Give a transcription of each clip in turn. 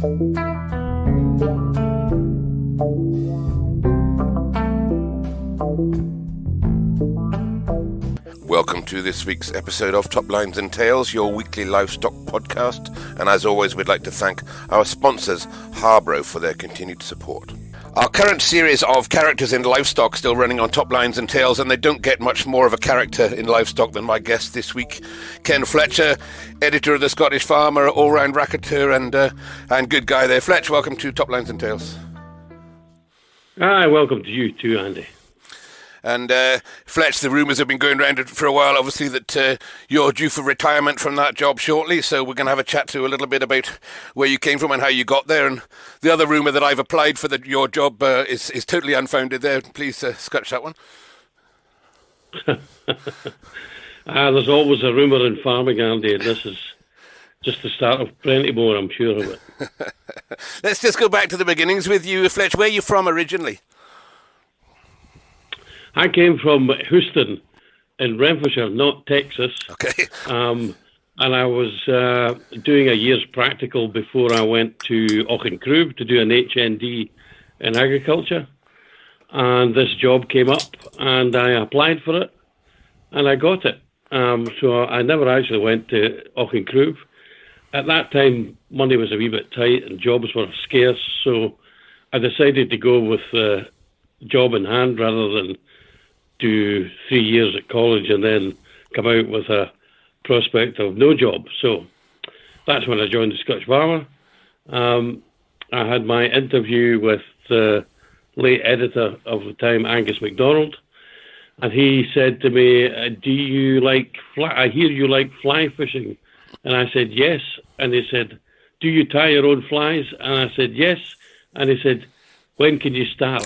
Welcome to this week's episode of Top Lines and Tales, your weekly livestock podcast. And as always, we'd like to thank our sponsors, Harbro, for their continued support. Our current series of characters in livestock still running on Top Lines and Tales, and they don't get much more of a character in livestock than my guest this week, Ken Fletcher, editor of The Scottish Farmer, all-round racketeer and good guy there. Fletch, welcome to Top Lines and Tales. Hi, welcome to you too, Andy. And Fletch, the rumours have been going around for a while, obviously, that you're due for retirement from that job shortly, so we're going to have a chat to a little bit about where you came from and how you got there. And the other rumour that I've applied for your job is totally unfounded there. Please scratch that one. There's always a rumour in farming, Andy, and this is just the start of plenty more, I'm sure of it. Let's just go back to the beginnings with you, Fletch. Where are you from originally? I came from Houston in Renfrewshire, not Texas. Okay. And I was doing a year's practical before I went to Auchincrew to do an HND in agriculture. And this job came up and I applied for it and I got it. So I never actually went to Auchincrew. At that time, money was a wee bit tight and jobs were scarce. So I decided to go with the job in hand rather than do 3 years at college and then come out with a prospect of no job. So that's when I joined the Scottish Farmer. I had my interview with the late editor of the time, Angus MacDonald, and he said to me, "Do you like I hear you like fly fishing?" And I said, "Yes." And he said, "Do you tie your own flies?" And I said, "Yes." And he said, "When can you start?"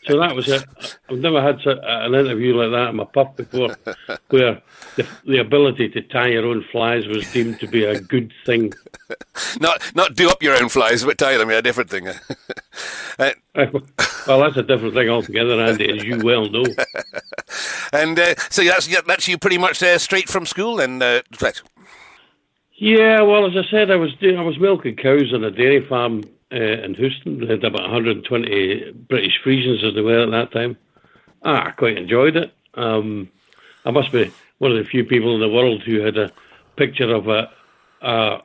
So that was it. I've never had an interview like that in my pup before, where the ability to tie your own flies was deemed to be a good thing. Not do up your own flies, but tie them, a different thing. Well, that's a different thing altogether, Andy, as you well know. And so that's you pretty much straight from school then, Fletch? Yeah, well, as I said, I was milking cows on a dairy farm in Houston. They had about 120 British Friesians as they were at that time. I quite enjoyed it. I must be one of the few people in the world who had a picture of a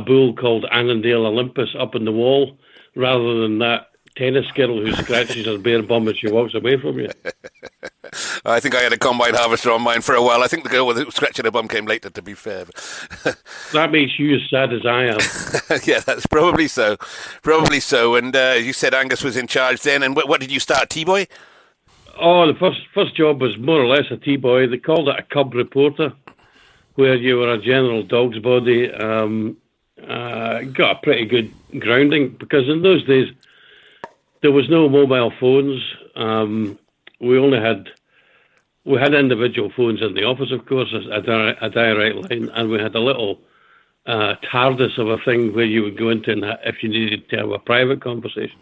bull called Annandale Olympus up on the wall, rather than that tennis girl who scratches her bare bum as she walks away from you. I think I had a combine harvester on mine for a while. I think the girl with scratching her bum came later, to be fair. That makes you as sad as I am. Yeah, that's probably so. Probably so. And you said Angus was in charge then. And what did you start, T-boy? Oh, the first job was more or less a T-boy. They called it a cub reporter, where you were a general dog's body. Got a pretty good grounding, because in those days there was no mobile phones. We had individual phones in the office, of course, a direct line, and we had a little TARDIS of a thing where you would go into if you needed to have a private conversation.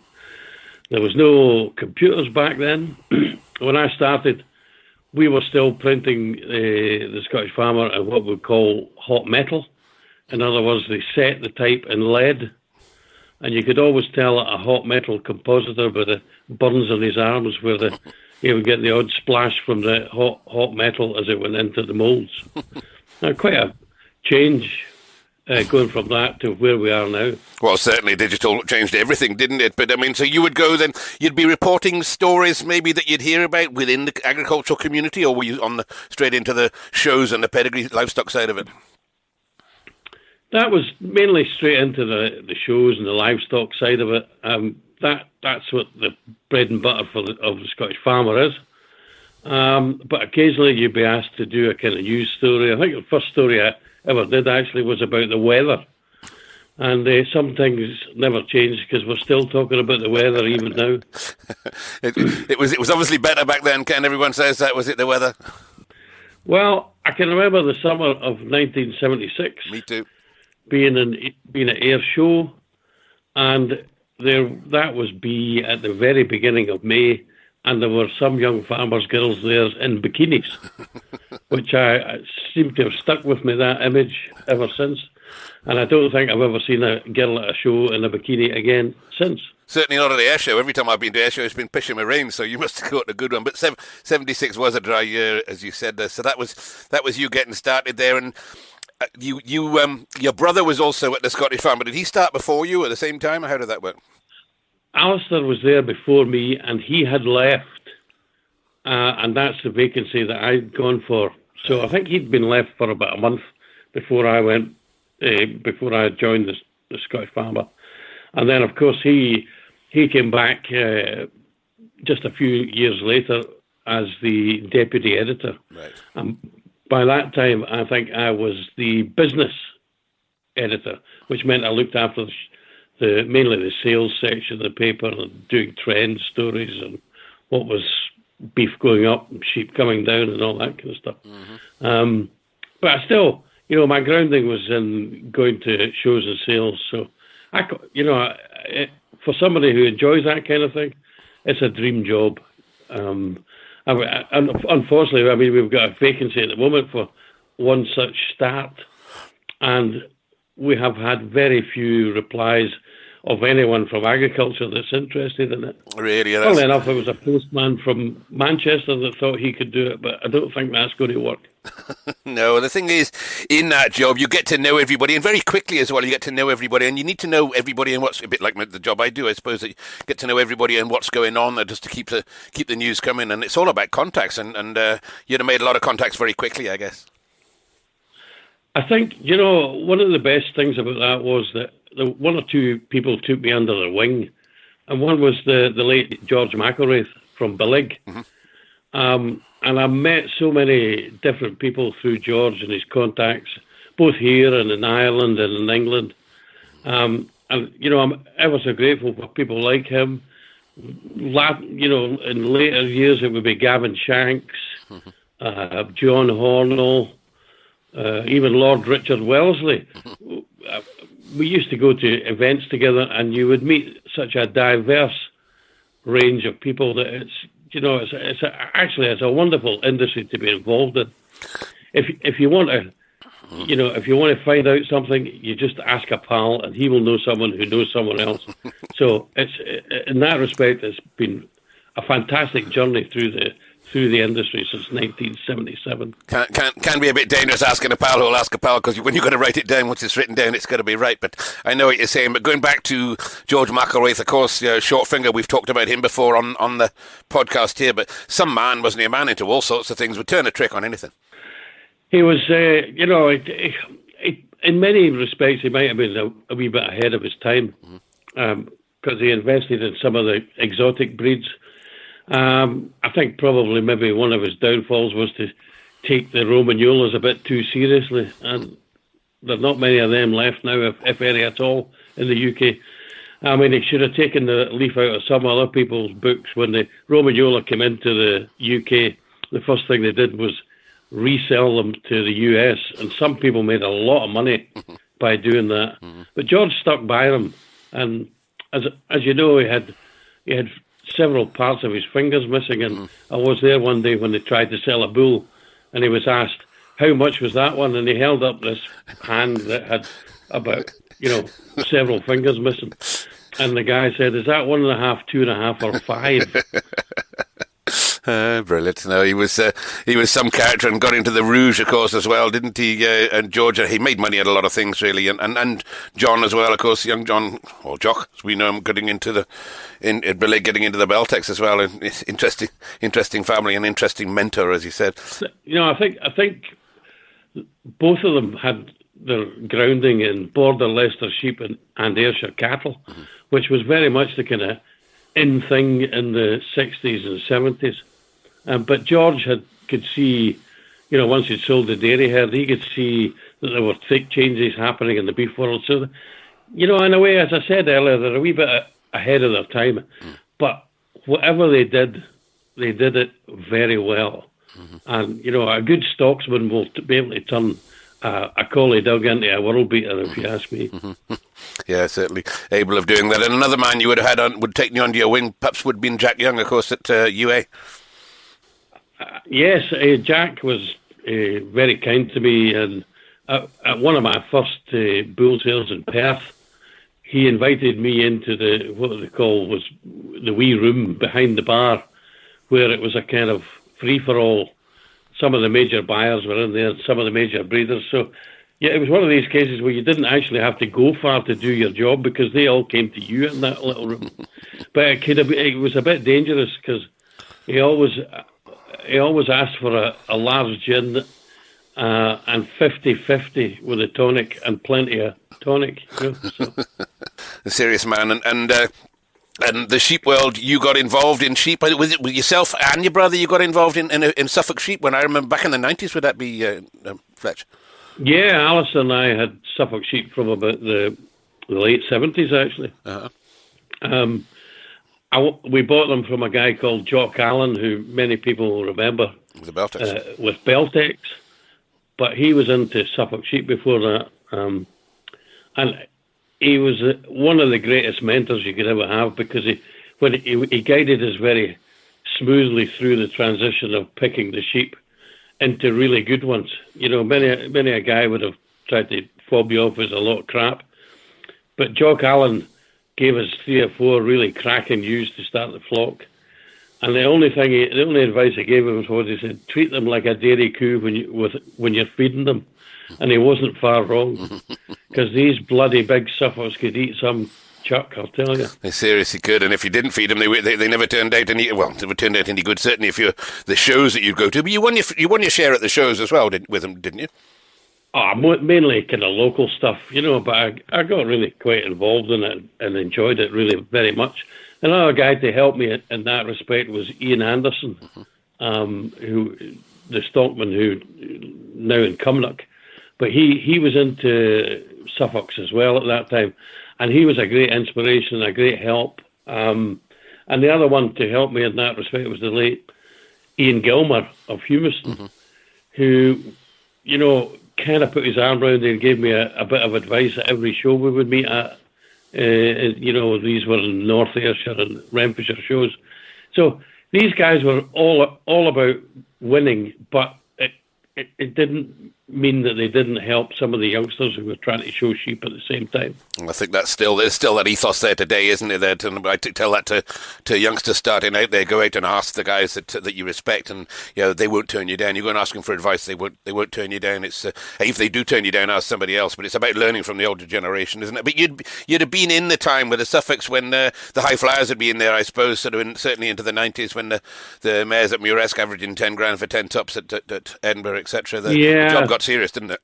There was no computers back then. When I started, we were still printing the Scottish Farmer at what we call hot metal. In other words, they set the type in lead, and you could always tell a hot metal compositor by the burns on his arms, where you would get the odd splash from the hot metal as it went into the moulds. Now, quite a change going from that to where we are now. Well, certainly digital changed everything, didn't it? But I mean, so you would go then, you'd be reporting stories maybe that you'd hear about within the agricultural community, or were you straight into the shows and the pedigree livestock side of it? That was mainly straight into the shows and the livestock side of it. That's what the bread and butter of the Scottish Farmer is. But occasionally you'd be asked to do a kind of news story. I think the first story I ever did actually was about the weather. And some things never changed, because we're still talking about the weather even now. It was obviously better back then, Ken. Everyone says that. Was it the weather? Well, I can remember the summer of 1976. Me too. Being at Air Show, and that was at the very beginning of May, and there were some young farmers' girls there in bikinis, which I seem to have stuck with me, that image, ever since. And I don't think I've ever seen a girl at a show in a bikini again since. Certainly not at the air show. Every time I've been to air show, it's been pissing with rain, so you must have caught a good one. But 76 was a dry year, as you said. So that was you getting started there. And your brother was also at the Scottish Farm, but did he start before you at the same time, or how did that work? Alistair was there before me, and he had left, and that's the vacancy that I'd gone for. So I think he'd been left for about a month before I went, before I joined the Scottish Farmer. And then, of course, he came back just a few years later as the deputy editor. Right. And by that time, I think I was the business editor, which meant I looked after mainly the sales section of the paper and doing trend stories and what was beef going up and sheep coming down and all that kind of stuff. Mm-hmm. But I still, my grounding was in going to shows and sales. So, for somebody who enjoys that kind of thing, it's a dream job. Unfortunately, we've got a vacancy at the moment for one such start, and we have had very few replies of anyone from agriculture that's interested in it. Really? Funnily enough, it was a postman from Manchester that thought he could do it, but I don't think that's going to work. No, the thing is, in that job, you get to know everybody, and very quickly as well, you get to know everybody, and you need to know everybody, and what's a bit like the job I do, I suppose, that you get to know everybody and what's going on, just to keep the news coming, and it's all about contacts, and you'd have made a lot of contacts very quickly, I guess. I think, one of the best things about that was that one or two people took me under their wing, and one was the late George McElwraith from Billig. Mm-hmm. And I met so many different people through George and his contacts, both here and in Ireland and in England. And, I'm ever so grateful for people like him. In later years, it would be Gavin Shanks, John Hornell, even Lord Richard Wellesley. We used to go to events together, and you would meet such a diverse range of people that it's a wonderful industry to be involved in. If you want to find out something, you just ask a pal, and he will know someone who knows someone else. So it's in that respect, it's been a fantastic journey through the industry since 1977. Can be a bit dangerous asking a pal who'll ask a pal, because when you've got to write it down, once it's written down, it's got to be right. But I know what you're saying. But going back to George McElwraith, of course, short finger, we've talked about him before on the podcast here, but some man, wasn't he? A man into all sorts of things, would turn a trick on anything. He was, in many respects, he might have been a wee bit ahead of his time, because he invested in some of the exotic breeds. I think probably maybe one of his downfalls was to take the Romagnolas a bit too seriously, and there's not many of them left now, if any at all, in the UK. He should have taken the leaf out of some other people's books. When the Romagnola came into the UK, the first thing they did was resell them to the US, and some people made a lot of money by doing that. Mm-hmm. But George stuck by them, and as you know, he had several parts of his fingers missing, and I was there one day when they tried to sell a bull, and he was asked, how much was that one? And he held up this hand that had about, several fingers missing. And the guy said, is that 1.5, 2.5, or 5? Brilliant. No, he was some character, and got into the Rouge, of course, as well, didn't he? And George, he made money at a lot of things, really, and John as well, of course, young John, or Jock, as we know him, getting into the Beltex as well. And interesting family, and interesting mentor, as you said. I think both of them had their grounding in Border Leicester sheep and Ayrshire cattle, which was very much the kind of in thing in the 60s and 70s. But George could see, once he'd sold the dairy herd, he could see that there were changes happening in the beef world. So, in a way, as I said earlier, they're a wee bit ahead of their time. But whatever they did it very well. And, a good stocksman will be able to turn a collie dog into a world beater, if you ask me. Yeah, certainly able of doing that. And another man you would have had would take you under your wing, perhaps, would have been Jack Young, of course, at UA. Yes, Jack was very kind to me, and at one of my first bull sales in Perth, he invited me into what they call was the wee room behind the bar, where it was a kind of free-for-all. Some of the major buyers were in there, some of the major breeders. So, yeah, it was one of these cases where you didn't actually have to go far to do your job because they all came to you in that little room. But it was a bit dangerous because he always asked for a large gin and 50-50 with a tonic and plenty of tonic. You know, so. A serious man. And the sheep world, you got involved in sheep. Was it with yourself and your brother you got involved in Suffolk sheep? When I remember back in the 90s, would that be Fletcher? Yeah, Alistair and I had Suffolk sheep from about the late 70s, actually. Uh-huh. We bought them from a guy called Jock Allen, who many people will remember. The Beltex. With Beltex. But he was into Suffolk sheep before that. And he was one of the greatest mentors you could ever have because he guided us very smoothly through the transition of picking the sheep into really good ones. You know, many a guy would have tried to fob you off as a lot of crap. But Jock Allen gave us 3 or 4 really cracking ewes to start the flock. And the only advice he gave us was he said, treat them like a dairy cow when you're feeding them. And he wasn't far wrong, because these bloody big Suffolks could eat some chuck, I'll tell you. They seriously could, and if you didn't feed them, they never turned out any. Well, they would turn out any good. Certainly, if you're the shows that you'd go to, but you won your share at the shows as well with them, didn't you? Oh, mainly kind of local stuff, you know. But I got really quite involved in it and enjoyed it really very much. Another guy to help me in that respect was Ian Anderson, who the stockman who now in Cumnock. But he was into Suffolks as well at that time. And he was a great inspiration, a great help. And the other one to help me in that respect was the late Ian Gilmer of Humiston, who, you know, kind of put his arm around me and gave me a bit of advice at every show we would meet at. You know, these were in North Ayrshire and Renfrewshire shows. So these guys were all about winning, but it didn't mean that they didn't help some of the youngsters who were trying to show sheep at the same time. I think there's still that ethos there today, isn't it? I tell that to youngsters starting out there. Go out and ask the guys that you respect, and you know they won't turn you down. You go and ask them for advice, they won't turn you down. It's if they do turn you down, ask somebody else. But it's about learning from the older generation, isn't it? But you'd have been in the time with the Suffolks when the high flyers had been there, I suppose. Certainly into the 90s when the mares at Muresk averaging 10 grand for 10 tops at Edinburgh, etc. The job got serious, didn't it?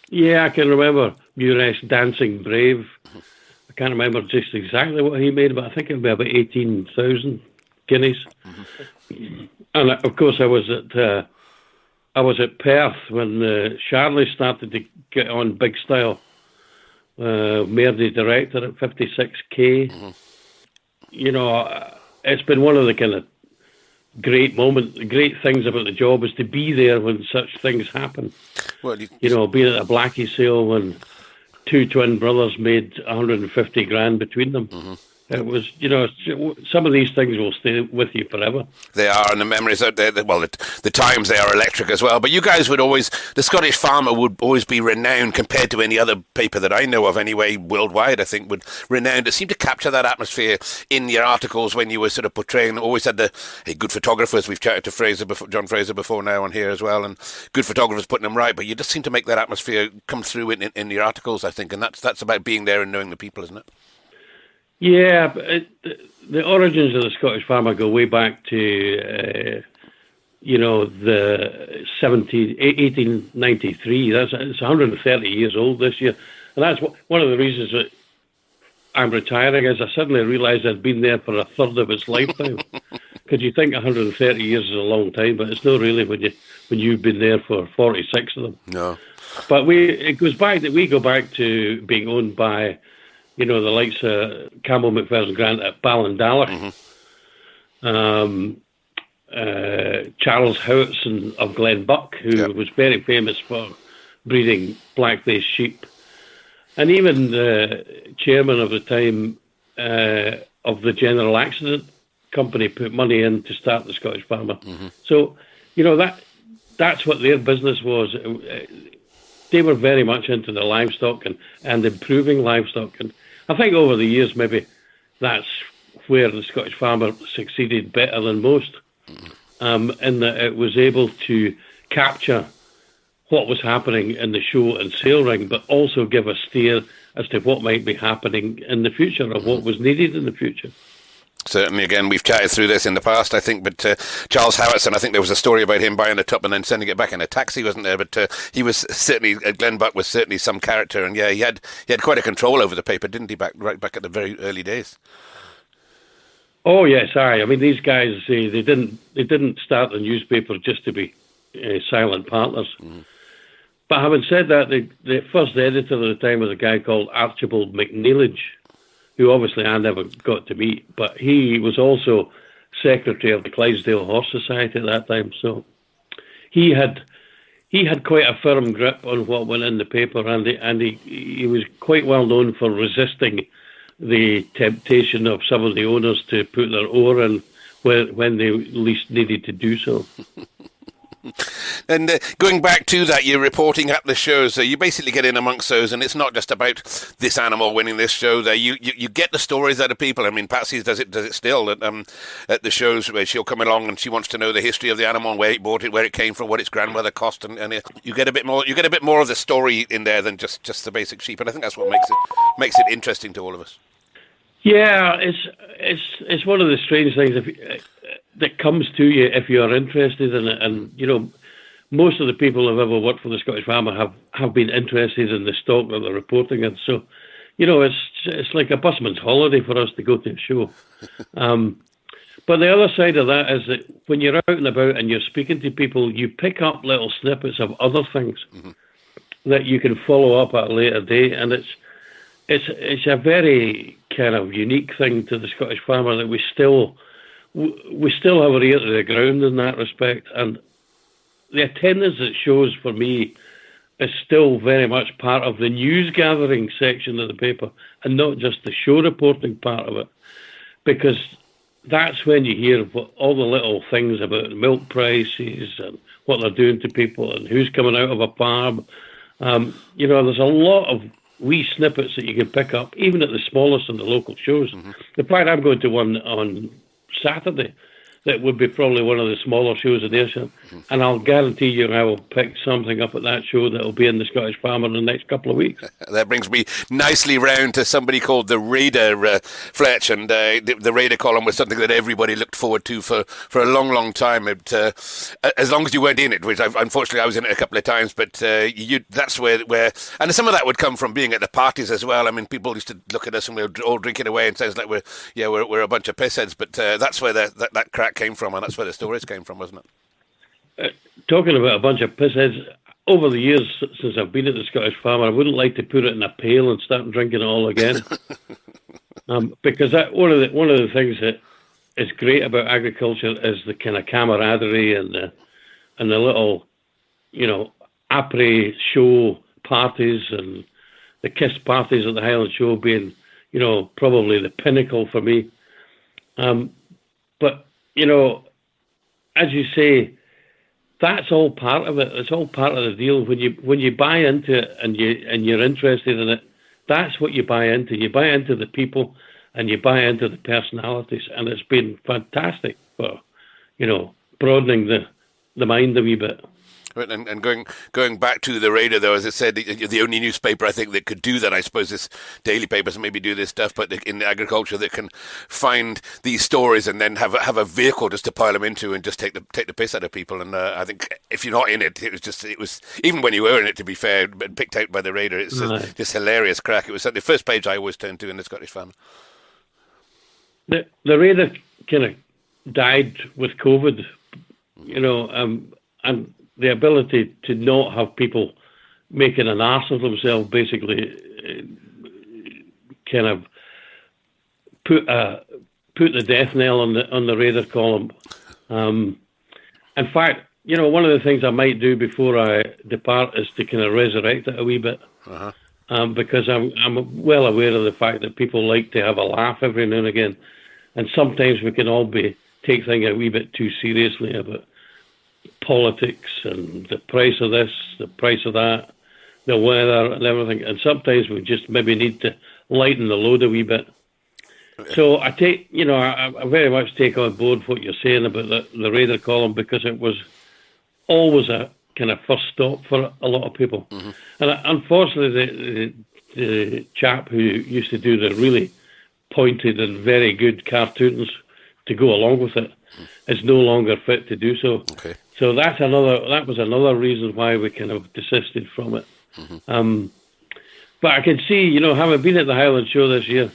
Yeah, I can remember Muresk Dancing Brave. I can't remember just exactly what he made, but I think it would be about 18,000 guineas. Mm-hmm. And of course, I was at Perth when Charlie started to get on big style. Mayor's director at 56k. Mm-hmm. You know, it's been one of the kind of great things about the job is to be there when such things happen. Well, you know, being at a Blackie sale when 2 twin brothers made 150 grand between them. Mm-hmm. It was, you know, some of these things will stay with you forever. They are, and the memories out there, well, the times, they are electric as well. But you guys would always, the Scottish Farmer would always be renowned compared to any other paper that I know of anyway, worldwide, I think, would renowned. It seemed to capture that atmosphere in your articles when you were sort of portraying, always had the good photographers. We've chatted to John Fraser before now on here as well, and good photographers putting them right. But you just seem to make that atmosphere come through in your articles, I think, and that's about being there and knowing the people, isn't it? Yeah, but the origins of the Scottish Farmer go way back to, you know, the 1893. It's 130 years old this year. And that's one of the reasons that I'm retiring is I suddenly realised I'd been there for a third of its lifetime. Because you think 130 years is a long time, but it's not really when you've been there for 46 of them. No. But we go back to being owned by, you know, the likes of Campbell McPherson Grant at Ballindalloch, mm-hmm. Charles Howitson of Glenbuck, who was very famous for breeding black-faced sheep, and even the chairman of the time of the General Accident Company put money in to start the Scottish Farmer. Mm-hmm. So, you know, that's what their business was. they were very much into the livestock and improving livestock. And I think over the years, maybe that's where the Scottish Farmer succeeded better than most, in that it was able to capture what was happening in the show and sale ring, but also give a steer as to what might be happening in the future or what was needed in the future. Certainly, again, we've chatted through this in the past, I think, but Charles Howitson, I think there was a story about him buying a tup and then sending it back in a taxi, wasn't there? But he was certainly, Glenn Buck was certainly some character, and yeah, he had quite a control over the paper, didn't he, right back at the very early days? Oh yes, I mean, these guys, they didn't start the newspaper just to be silent partners. Mm. But having said that, the first editor at the time was a guy called Archibald McNeilage, who obviously I never got to meet, but he was also secretary of the Clydesdale Horse Society at that time. So he had quite a firm grip on what went in the paper, and he was quite well known for resisting the temptation of some of the owners to put their oar in when they least needed to do so. And going back to that, you're reporting at the shows. You basically get in amongst those, and it's not just about this animal winning this show. There, you get the stories out of people. I mean, Patsy does it still at the shows where she'll come along and she wants to know the history of the animal, where it bought it, where it came from, what its grandmother cost, and you get a bit more. You get a bit more of the story in there than just the basic sheep, and I think that's what makes it interesting to all of us. Yeah, it's one of the strange things that comes to you if you are interested in it. And, you know, most of the people who have ever worked for the Scottish Farmer have been interested in the stock that they're reporting in. So, you know, it's like a busman's holiday for us to go to a show. But the other side of that is that when you're out and about and you're speaking to people, you pick up little snippets of other things that you can follow up at a later date. And it's a very kind of unique thing to the Scottish Farmer that we still have our ear to the ground in that respect, and the attendance at shows for me is still very much part of the news gathering section of the paper and not just the show reporting part of it, because that's when you hear all the little things about milk prices and what they're doing to people and who's coming out of a farm. You know, there's a lot of wee snippets that you can pick up, even at the smallest and the local shows. Mm-hmm. In fact, I'm going to one on Saturday that would be probably one of the smaller shows in Ayrshire, and I'll guarantee you I will pick something up at that show that will be in the Scottish Farmer in the next couple of weeks. That brings me nicely round to somebody called the Raider, Fletcher, and the Raider column was something that everybody looked forward to for a long, long time. As long as you weren't in it, which unfortunately I was in it a couple of times, but that's where and some of that would come from being at the parties as well. I mean, people used to look at us and we were all drinking away and sounds like we're a bunch of pissheads, but that's where that crack came from, and that's where the stories came from, wasn't it? Talking about a bunch of pissheads, over the years since I've been at the Scottish Farmer, I wouldn't like to put it in a pail and start drinking it all again, because one of the things that is great about agriculture is the kind of camaraderie and the little, you know, après show parties and the kiss parties at the Highland Show being, you know, probably the pinnacle for me. But you know, as you say, that's all part of it. It's all part of the deal. When you buy into it and you're interested in it, that's what you buy into. You buy into the people and you buy into the personalities, and it's been fantastic for, you know, broadening the mind a wee bit. And going back to the Raider, though, as I said, the only newspaper I think that could do that, I suppose, is daily papers and maybe do this stuff, but in agriculture that can find these stories and then have a vehicle just to pile them into and just take the piss out of people. And I think if you're not in it, it was even when you were in it, to be fair, picked out by the Raider, it's just hilarious crack. It was the first page I always turned to in the Scottish Farmer. The Raider kind of died with COVID, you know, and the ability to not have people making an arse of themselves basically kind of put the death knell on the Raider column. In fact, you know, one of the things I might do before I depart is to kind of resurrect it a wee bit, because I'm well aware of the fact that people like to have a laugh every now and again, and sometimes we can all take things a wee bit too seriously about politics and the price of this, the price of that, the weather and everything. And sometimes we just maybe need to lighten the load a wee bit. So I very much take on board what you're saying about the Raider column, because it was always a kind of first stop for a lot of people. Mm-hmm. And unfortunately, the chap who used to do the really pointed and very good cartoons to go along with it is no longer fit to do so. Okay. So that was another reason why we kind of desisted from it. Mm-hmm. But I can see, having been at the Highland Show this year,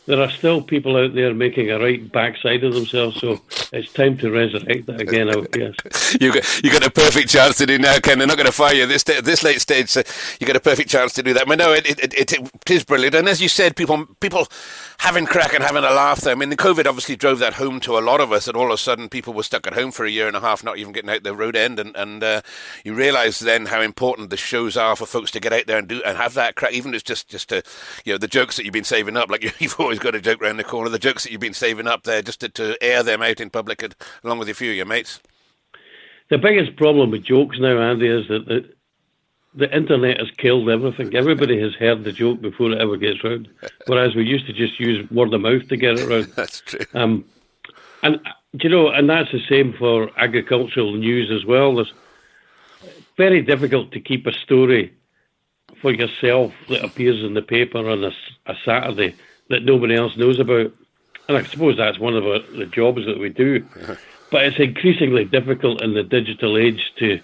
there are still people out there making a right backside of themselves, so it's time to resurrect that again, I would guess. You got a perfect chance to do now, Ken. They're not going to fire you this late stage, so you got a perfect chance to do that. But no, it is brilliant. And as you said, people having crack and having a laugh there. I mean, the COVID obviously drove that home to a lot of us, and all of a sudden people were stuck at home for a year and a half, not even getting out the road end. And you realise then how important the shows are for folks to get out there and have that crack, even if it's just to, the jokes that you've been saving up, like you've always got a joke around the corner, the jokes that you've been saving up there, just to air them out in public along with a few of your mates. The biggest problem with jokes now, Andy, is that the internet has killed everything. Everybody has heard the joke before it ever gets round, whereas we used to just use word of mouth to get it round. That's true. And that's the same for agricultural news as well. It's very difficult to keep a story for yourself that appears in the paper on a Saturday that nobody else knows about. And I suppose that's one of the jobs that we do. But it's increasingly difficult in the digital age to,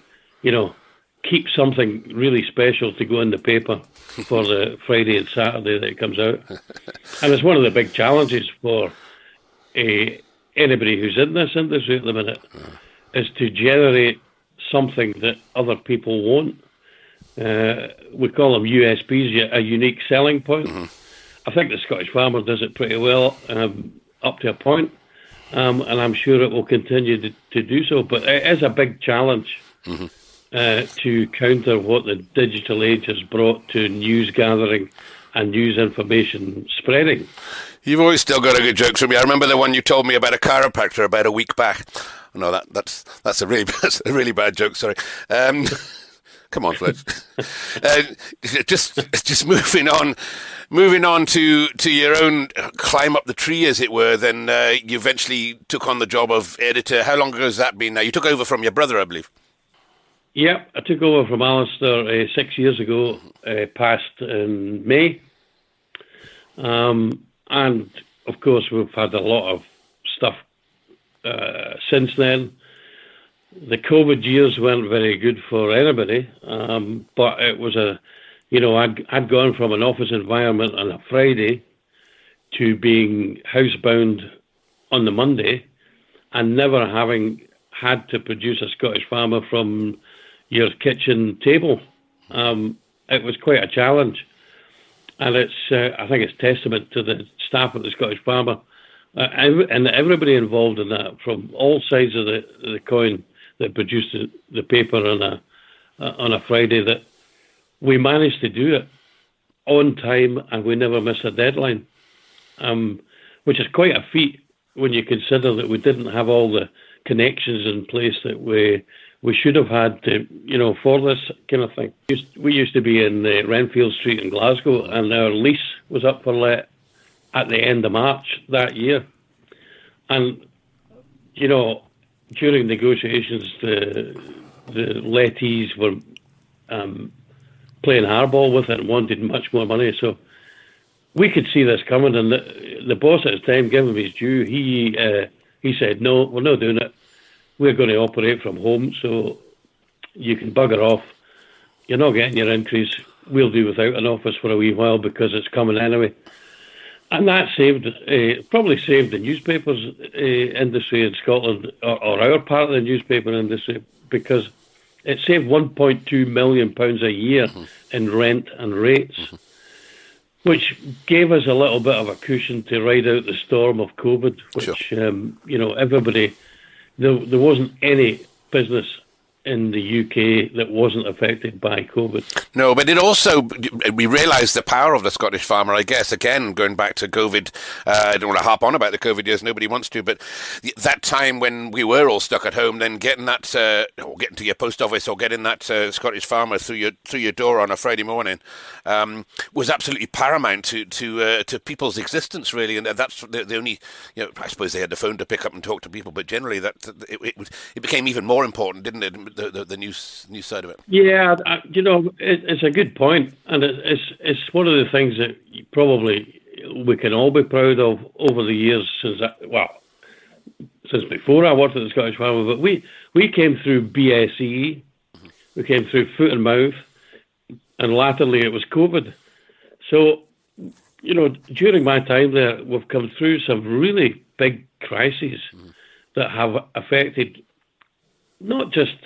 keep something really special to go in the paper for the Friday and Saturday that it comes out. And it's one of the big challenges for anybody who's in this industry at the minute, is to generate something that other people won't. We call them USPs, a unique selling point. Mm-hmm. I think the Scottish Farmer does it pretty well up to a point, and I'm sure it will continue to do so. But it is a big challenge to counter what the digital age has brought to news gathering and news information spreading. You've always still got a good joke from me. I remember the one you told me about a chiropractor about a week back. No, that's a really bad joke. Sorry. Come on, Fletcher. Just moving on to your own climb up the tree, as it were. Then you eventually took on the job of editor. How long ago has that been now? You took over from your brother, I believe. Yeah, I took over from Alistair 6 years ago, passed in May. And, of course, we've had a lot of stuff since then. The COVID years weren't very good for anybody, but it was I'd gone from an office environment on a Friday to being housebound on the Monday and never having had to produce a Scottish Farmer from your kitchen table. It was quite a challenge. And I think it's testament to the staff at the Scottish Farmer and everybody involved in that, from all sides of the coin that produced the paper on a Friday, that we managed to do it on time and we never missed a deadline, which is quite a feat when you consider that we didn't have all the connections in place that we should have had to, for this kind of thing. We used to be in Renfield Street in Glasgow, and our lease was up for let at the end of March that year. And, during negotiations, the lettees were playing hardball with it and wanted much more money. So we could see this coming, and the boss at the time, gave him his due. He said, no, we're not doing it. We're going to operate from home, so you can bugger off. You're not getting your increase. We'll do without an office for a wee while because it's coming anyway. And that probably saved the newspapers industry in Scotland, or our part of the newspaper industry, because it saved £1.2 million a year in rent and rates, which gave us a little bit of a cushion to ride out the storm of COVID, which, everybody, there wasn't any business in the UK that wasn't affected by COVID. No, but it also, we realised the power of the Scottish farmer, I guess. Again, going back to COVID, I don't want to harp on about the COVID years, nobody wants to, but that time when we were all stuck at home, then getting that, or getting to your post office or getting that Scottish farmer through your door on a Friday morning was absolutely paramount to people's existence, really. And that's the only, I suppose they had the phone to pick up and talk to people, but generally it became even more important, didn't it? The news side of it. Yeah, it's a good point, and it's one of the things that probably we can all be proud of over the years since before I worked at the Scottish Farmer. But we came through BSE, we came through foot and mouth, and latterly it was COVID. So, during my time there, we've come through some really big crises that have affected not just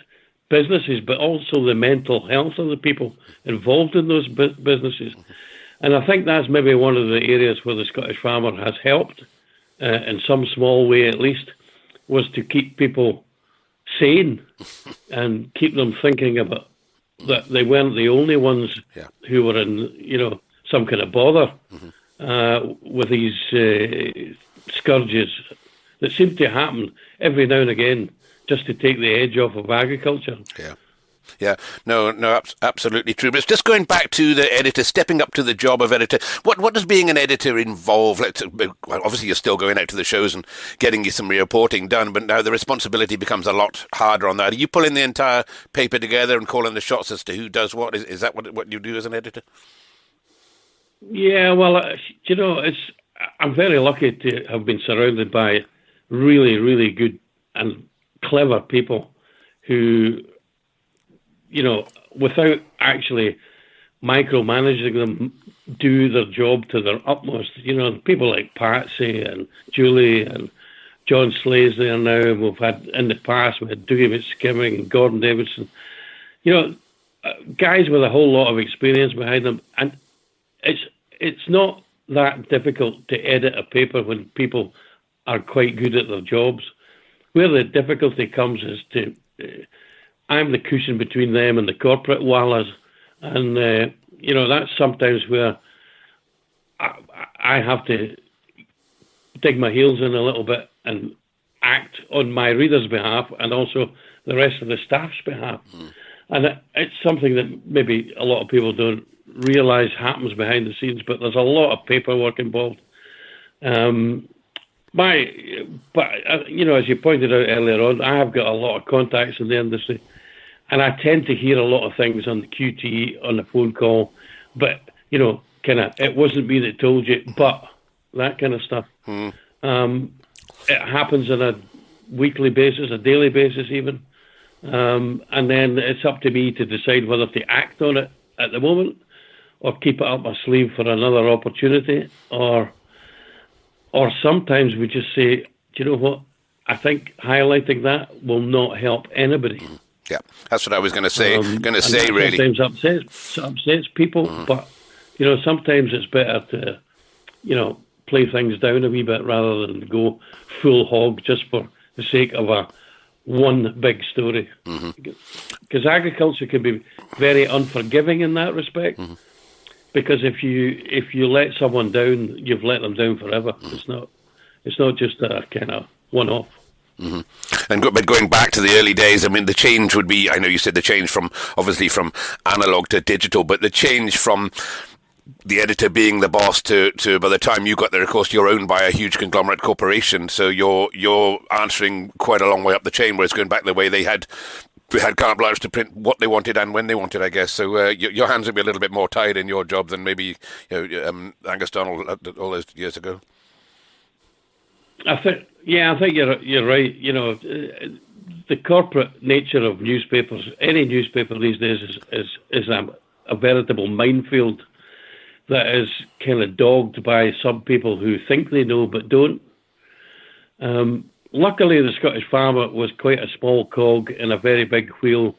businesses, but also the mental health of the people involved in those businesses. And I think that's maybe one of the areas where the Scottish Farmer has helped, in some small way at least, was to keep people sane and keep them thinking about that they weren't the only ones who were in, some kind of bother with these scourges that seem to happen every now and again, just to take the edge off of agriculture. Yeah, no, absolutely true. But it's just going back to the editor, stepping up to the job of editor. What does being an editor involve? Obviously, you're still going out to the shows and getting you some reporting done, but now the responsibility becomes a lot harder on that. Are you pulling the entire paper together and calling the shots as to who does what? Is that what you do as an editor? Yeah, well, I'm very lucky to have been surrounded by really, really good and clever people who, without actually micromanaging them, do their job to their utmost. People like Patsy and Julie and John Slay's there now. We've had, in the past, we had Dougie Fitzgibbon and Gordon Davidson. Guys with a whole lot of experience behind them. And it's not that difficult to edit a paper when people are quite good at their jobs. Where the difficulty comes is I'm the cushion between them and the corporate wallas, and that's sometimes where I have to dig my heels in a little bit and act on my readers' behalf and also the rest of the staff's behalf. And it's something that maybe a lot of people don't realise happens behind the scenes, but there's a lot of paperwork involved. As you pointed out earlier on, I have got a lot of contacts in the industry, and I tend to hear a lot of things on the QT, on the phone call, but, it wasn't me that told you, but that kind of stuff. It happens on a weekly basis, a daily basis even, and then it's up to me to decide whether to act on it at the moment or keep it up my sleeve for another opportunity, or sometimes we just say, do you know what? I think highlighting that will not help anybody. Yeah, that's what I was going to say. Really, sometimes upsets people, but sometimes it's better to, play things down a wee bit rather than go full hog just for the sake of one big story. Because agriculture can be very unforgiving in that respect. Because if you let someone down, you've let them down forever. It's not just a kind of one-off. And going back to the early days, I mean, the change would be, I know you said the change from analog to digital, but the change from the editor being the boss to by the time you got there, of course, you're owned by a huge conglomerate corporation, so you're answering quite a long way up the chain, whereas going back the way they had carte blanche to print what they wanted and when they wanted, I guess. So your hands would be a little bit more tied in your job than maybe Angus Donald all those years ago. I think you're right. The corporate nature of newspapers, any newspaper these days is a veritable minefield that is kind of dogged by some people who think they know but don't. Luckily, the Scottish Farmer was quite a small cog in a very big wheel,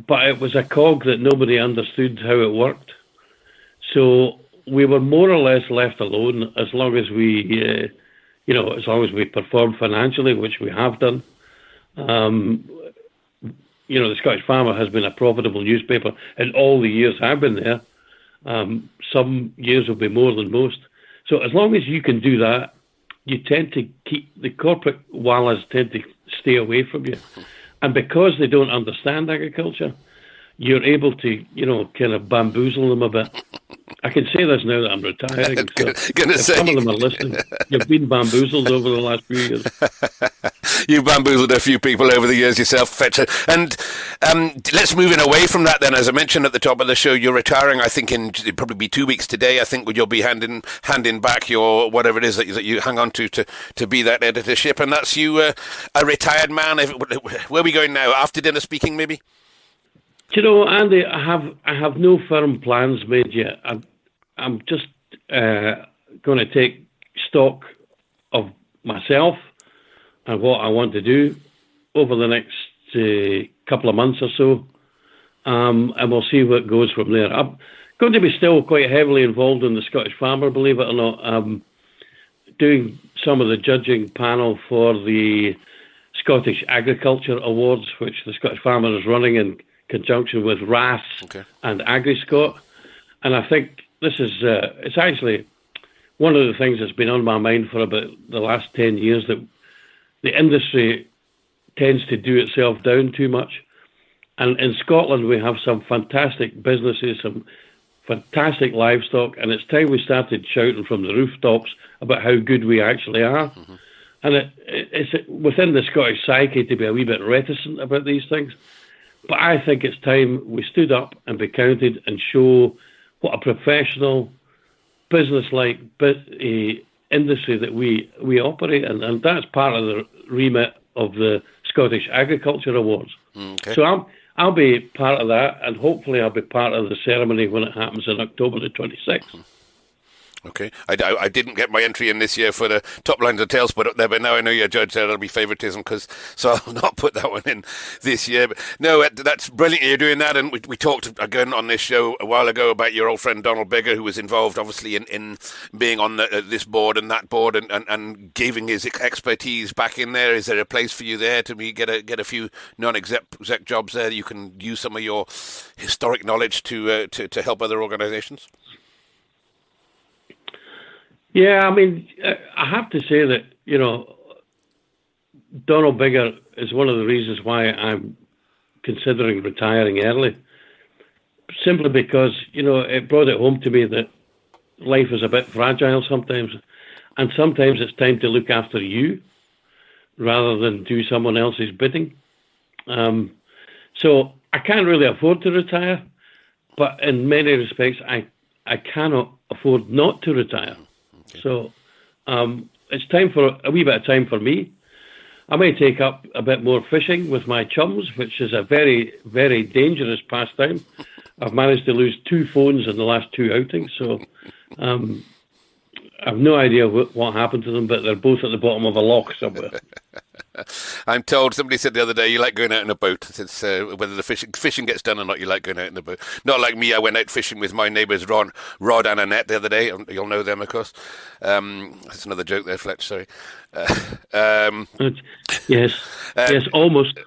but it was a cog that nobody understood how it worked. So we were more or less left alone as long as we, performed financially, which we have done. the Scottish Farmer has been a profitable newspaper in all the years I've been there. Some years will be more than most. So as long as you can do that, you tend to keep the corporate wallahs tend to stay away from you. And because they don't understand agriculture, you're able to, kind of bamboozle them a bit. I can say this now that I'm retiring. So some of them are listening. You've been bamboozled over the last few years. You've bamboozled a few people over the years yourself, Fletcher. And let's move in away from that then. As I mentioned at the top of the show, you're retiring, I think, it'll probably be 2 weeks today. I think you'll be handing back your whatever it is that you hang on to be that editorship. And that's you, a retired man. Where are we going now? After dinner speaking, maybe? Do you know, Andy, I have no firm plans made yet. I'm just going to take stock of myself and what I want to do over the next couple of months or so, and we'll see what goes from there. I'm going to be still quite heavily involved in the Scottish Farmer, believe it or not, doing some of the judging panel for the Scottish Agriculture Awards, which the Scottish Farmer is running in conjunction with RAS and AgriScot. And I think this is, it's actually one of the things that's been on my mind for about the last 10 years, that the industry tends to do itself down too much. And in Scotland, we have some fantastic businesses, some fantastic livestock, and it's time we started shouting from the rooftops about how good we actually are. Mm-hmm. And it's within the Scottish psyche to be a wee bit reticent about these things. But I think it's time we stood up and be counted and show what a professional, business-like industry that we operate in. And that's part of the remit of the Scottish Agriculture Awards. Okay. So I'll be part of that, and hopefully I'll be part of the ceremony when it happens in October the 26th. Okay. I didn't get my entry in this year for the Top Lines and Tails put up there, but now I know you're a judge there. That'll be favouritism, so I'll not put that one in this year. But no, that's brilliant you're doing that. And we talked again on this show a while ago about your old friend Donald Bigger, who was involved obviously in being on this board and that board and giving his expertise back in there. Is there a place for you there to get a few non-exec jobs there? You can use some of your historic knowledge to help other organisations? Yeah, I mean, I have to say that, Donald Bigger is one of the reasons why I'm considering retiring early. Simply because, it brought it home to me that life is a bit fragile sometimes. And sometimes it's time to look after you rather than do someone else's bidding. So I can't really afford to retire, but in many respects, I cannot afford not to retire. So it's time for a wee bit of time for me. I may take up a bit more fishing with my chums, which is a very, very dangerous pastime. I've managed to lose 2 phones in the last 2 outings, so I've no idea what happened to them, but they're both at the bottom of a loch somewhere. I'm told, somebody said the other day, you like going out in a boat. It's whether the fishing gets done or not, you like going out in a boat. Not like me, I went out fishing with my neighbours Rod and Annette the other day. You'll know them, of course. That's another joke there, Fletch, sorry. Yes, almost.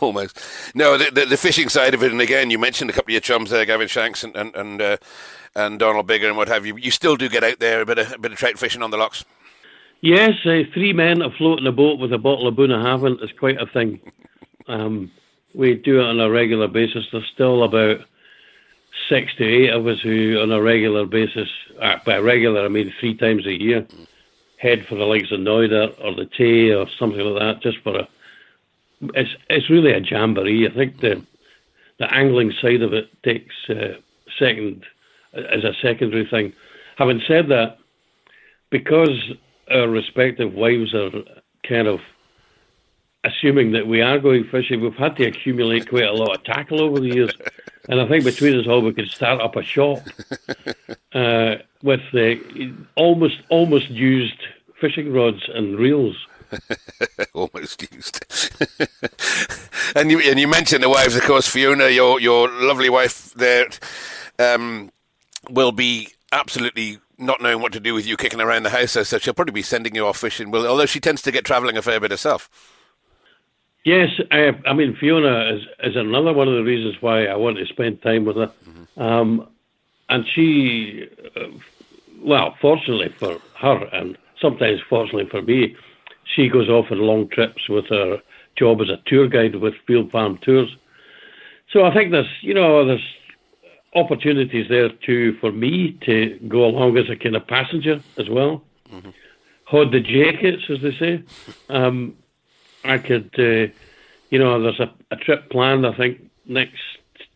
Almost. No, the fishing side of it, and again, you mentioned a couple of your chums there, Gavin Shanks and Donald Bigger and what have you. You still do get out there a bit of trout fishing on the lochs? Yes, 3 men afloat in a boat with a bottle of Bunnahabhain is quite a thing. We do it on a regular basis. There's still about 6 to 8 of us who, on a regular basis, by regular I mean 3 times a year, head for the likes of Noida or the Tay or something like that, just for it's really a jamboree. I think the angling side of it takes second as a secondary thing. Having said that, because our respective wives are kind of assuming that we are going fishing, we've had to accumulate quite a lot of tackle over the years. And I think between us all, we could start up a shop with almost used fishing rods and reels. Almost used. And you mentioned the wives, of course. Fiona, your lovely wife there, will be absolutely not knowing what to do with you kicking around the house, so she'll probably be sending you off fishing, although she tends to get travelling a fair bit herself. Yes, I mean, Fiona is another one of the reasons why I want to spend time with her. And she, well, fortunately for her, and sometimes fortunately for me, she goes off on long trips with her job as a tour guide with Field Farm Tours. So I think there's opportunities there too for me to go along as a kind of passenger as well. Hold the jackets, as they say. I could, there's a trip planned, I think, next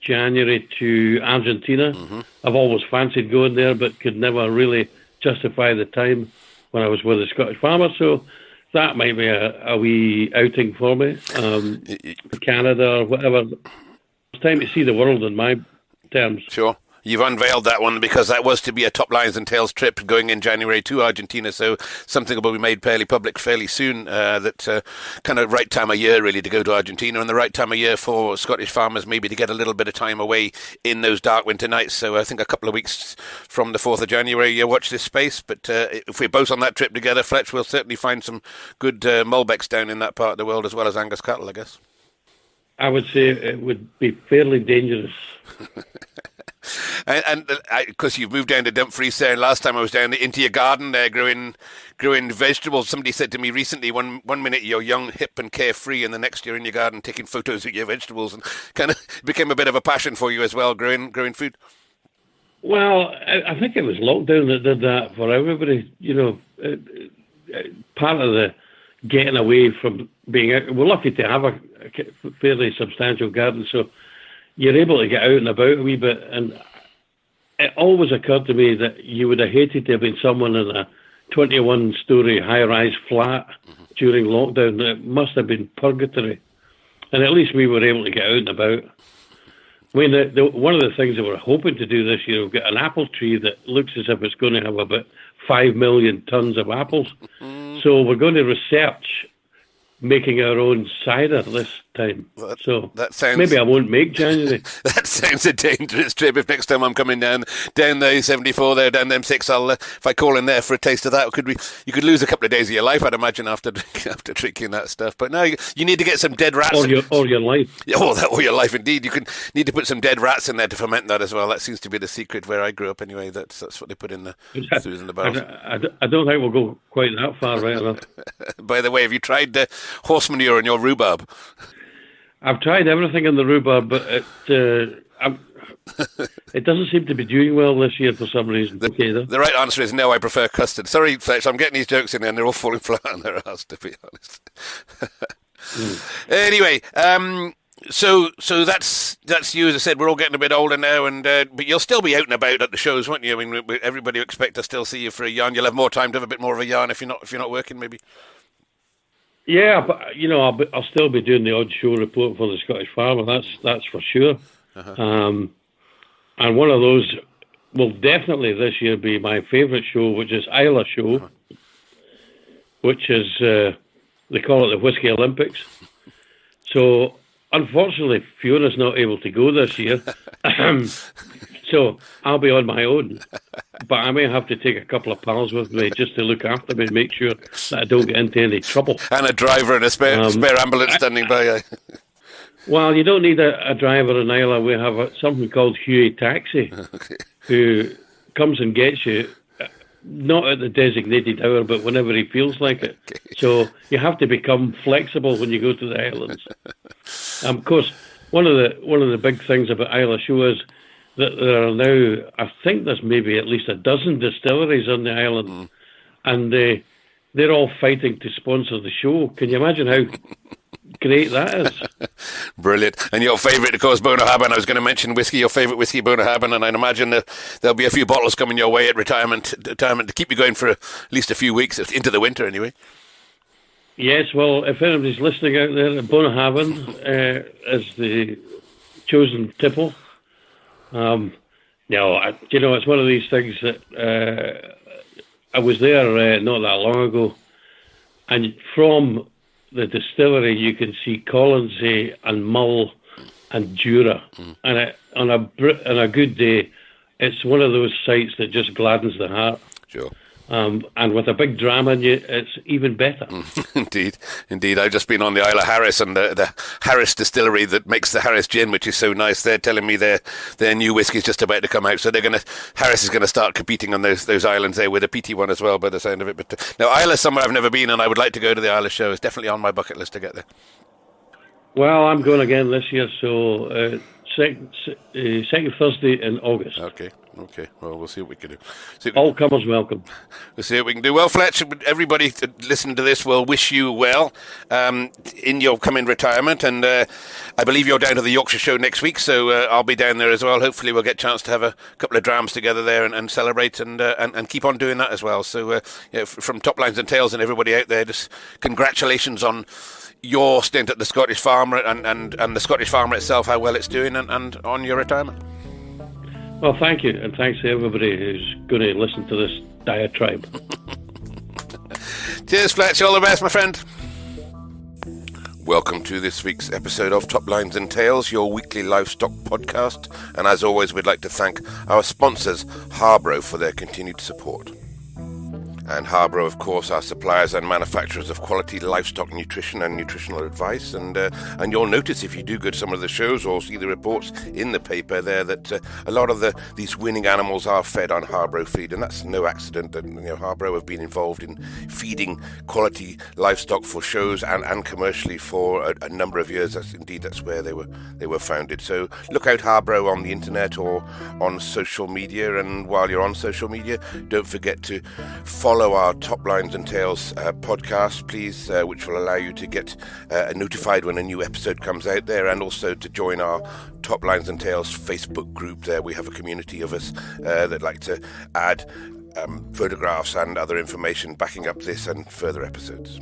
January to Argentina. I've always fancied going there, but could never really justify the time when I was with the Scottish Farmer. So that might be a wee outing for me. Canada or whatever. It's time to see the world in my terms. Sure. You've unveiled that one because that was to be a Top Lines and Tails trip going in January to Argentina, so something will be made fairly public fairly soon. That kind of right time of year really to go to Argentina, and the right time of year for Scottish farmers maybe to get a little bit of time away in those dark winter nights. So I think a couple of weeks from the 4th of January, you watch this space. But if we're both on that trip together, Fletch, we'll certainly find some good Malbecs down in that part of the world as well as Angus cattle, I guess. I would say it would be fairly dangerous. And because you've moved down to Dumfries there, and last time I was down into your garden there growing vegetables. Somebody said to me recently, one minute you're young, hip and carefree, and the next you're in your garden taking photos of your vegetables, and kind of became a bit of a passion for you as well, growing food. Well, I think it was lockdown that did that for everybody. Part of the getting away from being out. We're lucky to have a fairly substantial garden, so you're able to get out and about a wee bit. And it always occurred to me that you would have hated to have been someone in a 21-storey high-rise flat during lockdown. It must have been purgatory. And at least we were able to get out and about. I mean, one of the things that we're hoping to do this year, we've got an apple tree that looks as if it's going to have about 5 million tons of apples. So we're going to research making our own cider this time. That sounds, maybe I won't make January. That sounds a dangerous trip. If next time I'm coming down the 74 there, down the M6, I'll if I call in there for a taste of that, you could lose a couple of days of your life, I'd imagine, after drinking that stuff. But no, you need to get some dead rats. Or your life. Or your life, indeed. You need to put some dead rats in there to ferment that as well. That seems to be the secret where I grew up anyway. That's what they put in the throughs and the barrels. I don't think we'll go quite that far, right enough. By the way, have you tried horse manure in your rhubarb? I've tried everything in the rhubarb, but it doesn't seem to be doing well this year for some reason. The right answer is no, I prefer custard. Sorry, Fletch, I'm getting these jokes in there and they're all falling flat on their ass, to be honest. Anyway, so that's you. As I said, we're all getting a bit older now, and but you'll still be out and about at the shows, won't you? I mean, everybody will expect to still see you for a yarn. You'll have more time to have a bit more of a yarn if you're not working, maybe. Yeah, but I'll still be doing the odd show report for the Scottish Farmer. That's for sure. And one of those will definitely this year be my favourite show, which is Isla Show, which is they call it the Whisky Olympics. So unfortunately, Fiona's not able to go this year, so I'll be on my own. But I may have to take a couple of pals with me just to look after me and make sure that I don't get into any trouble. And a driver and a spare ambulance standing by. Well, you don't need a driver in Isla. We have something called Huey Taxi, who comes and gets you, not at the designated hour, but whenever he feels like it. Okay. So you have to become flexible when you go to the islands. Of course, one of the big things about Isla Show is that there are now, I think there's maybe at least a dozen distilleries on the island, and they're all fighting to sponsor the show. Can you imagine how great that is? Brilliant. And your favourite, of course, Bonahaban. I was going to mention whiskey, your favourite whiskey, Bonahaban, and I'd imagine there'll be a few bottles coming your way at retirement to keep you going for at least a few weeks, into the winter anyway. Yes, well, if anybody's listening out there, Bonahaban is the chosen tipple. It's one of these things that I was there not that long ago, and from the distillery you can see Colonsay and Mull and Jura, and on a good day, it's one of those sights that just gladdens the heart. Sure. And with a big dram in you, it's even better. Indeed. I've just been on the Isle of Harris and the Harris distillery that makes the Harris gin, which is so nice. They're telling me their new whiskey is just about to come out, so Harris is gonna start competing on those islands there with a peaty one as well, by the sound of it. But now Isle is somewhere I've never been, and I would like to go to the Isle show. It's definitely on my bucket list to get there. Well, I'm going again this year, so second Thursday in August. Okay. Well, we'll see what we can do. All comers welcome. We'll see what we can do. Well, Fletcher, everybody listening to this will wish you well in your coming retirement. And I believe you're down to the Yorkshire show next week, so I'll be down there as well. Hopefully we'll get a chance to have a couple of drams together there and celebrate and keep on doing that as well. So from Top Lines and Tails and everybody out there, just congratulations on your stint at the Scottish Farmer and the Scottish Farmer itself, how well it's doing, and on your retirement. Well, thank you, and thanks to everybody who's going to listen to this diatribe. Cheers, Fletcher. All the best, my friend. Welcome to this week's episode of Top Lines and Tails, your weekly livestock podcast. And as always, we'd like to thank our sponsors, Harbro, for their continued support. And Harbro, of course, are suppliers and manufacturers of quality livestock nutrition and nutritional advice. And you'll notice if you do go to some of the shows or see the reports in the paper there that a lot of these winning animals are fed on Harbro feed, and that's no accident. And Harbro have been involved in feeding quality livestock for shows and commercially for a number of years. That's where they were founded. So look out Harbro on the internet or on social media. And while you're on social media, don't forget to follow our Top Lines and Tails podcast, please, which will allow you to get notified when a new episode comes out there, and also to join our Top Lines and Tails Facebook group. There we have a community of us that like to add photographs and other information backing up this and further episodes.